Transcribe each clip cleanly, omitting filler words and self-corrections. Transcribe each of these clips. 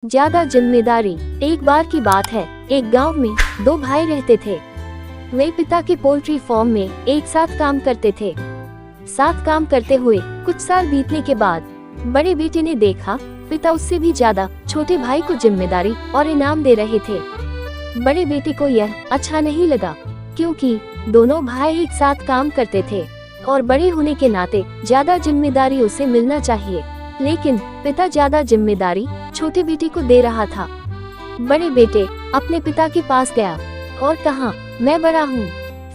ज्यादा जिम्मेदारी। एक बार की बात है, एक गांव में दो भाई रहते थे। वे पिता के पोल्ट्री फार्म में एक साथ काम करते थे। साथ काम करते हुए कुछ साल बीतने के बाद बड़े बेटे ने देखा पिता उससे भी ज्यादा छोटे भाई को जिम्मेदारी और इनाम दे रहे थे। बड़े बेटे को यह अच्छा नहीं लगा, क्योंकि दोनों भाई एक साथ काम करते थे और बड़े होने के नाते ज्यादा जिम्मेदारी उसे मिलना चाहिए। लेकिन पिता ज्यादा जिम्मेदारी छोटे बेटे को दे रहा था। बड़े बेटे अपने पिता के पास गया और कहा, मैं बड़ा हूँ,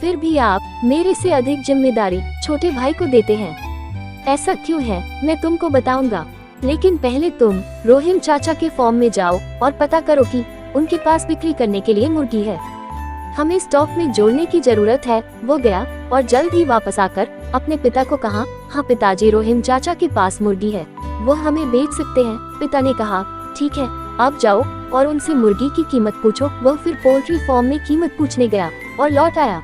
फिर भी आप मेरे से अधिक जिम्मेदारी छोटे भाई को देते हैं। ऐसा क्यों है, मैं तुमको बताऊंगा, लेकिन पहले तुम रोहिम चाचा के फार्म में जाओ और पता करो कि उनके पास बिक्री करने के लिए मुर्गी है। हमें स्टॉक में जोड़ने की जरूरत है। वो गया और जल्द ही वापस आकर अपने पिता को कहा, हाँ पिताजी, रोहिम चाचा के पास मुर्गी है, वो हमें बेच सकते हैं। पिता ने कहा, ठीक है, आप जाओ और उनसे मुर्गी की कीमत पूछो। वह फिर पोल्ट्री फार्म में कीमत पूछने गया और लौट आया।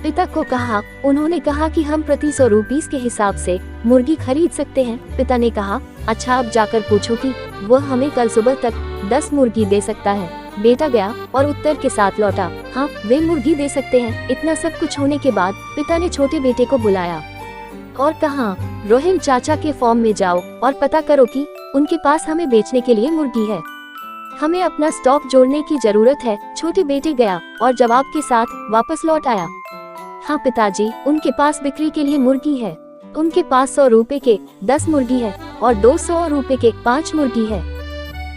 पिता को कहा, उन्होंने कहा कि हम प्रति 100 रुपीस के हिसाब से मुर्गी खरीद सकते हैं। पिता ने कहा, अच्छा, आप जाकर पूछो कि वह हमें कल सुबह तक 10 मुर्गी दे सकता है। बेटा गया और उत्तर के साथ लौटा, हाँ, वे मुर्गी दे सकते हैं। इतना सब कुछ होने के बाद पिता ने छोटे बेटे को बुलाया और कहा, रोहिम चाचा के फार्म में जाओ और पता करो कि उनके पास हमें बेचने के लिए मुर्गी है। हमें अपना स्टॉक जोड़ने की जरूरत है। छोटे बेटे गया और जवाब के साथ वापस लौट आया, हाँ पिताजी, उनके पास बिक्री के लिए मुर्गी है। उनके पास 100 रुपए के 10 मुर्गी है और 200 रुपए के 5 मुर्गी है।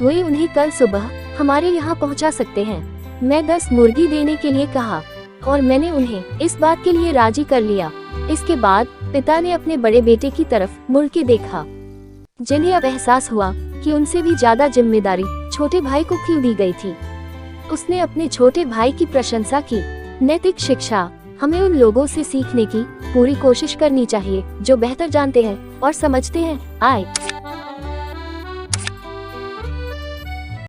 वे उन्हें कल सुबह हमारे यहाँ पहुँचा सकते हैं। मैं 10 मुर्गी देने के लिए कहा और मैंने उन्हें इस बात के लिए राजी कर लिया। इसके बाद पिता ने अपने बड़े बेटे की तरफ मुड़ के देखा, जिन्हें अब एहसास हुआ कि उनसे भी ज्यादा जिम्मेदारी छोटे भाई को क्यों दी गई थी। उसने अपने छोटे भाई की प्रशंसा की। नैतिक शिक्षा। हमें उन लोगों से सीखने की पूरी कोशिश करनी चाहिए जो बेहतर जानते हैं और समझते हैं। आए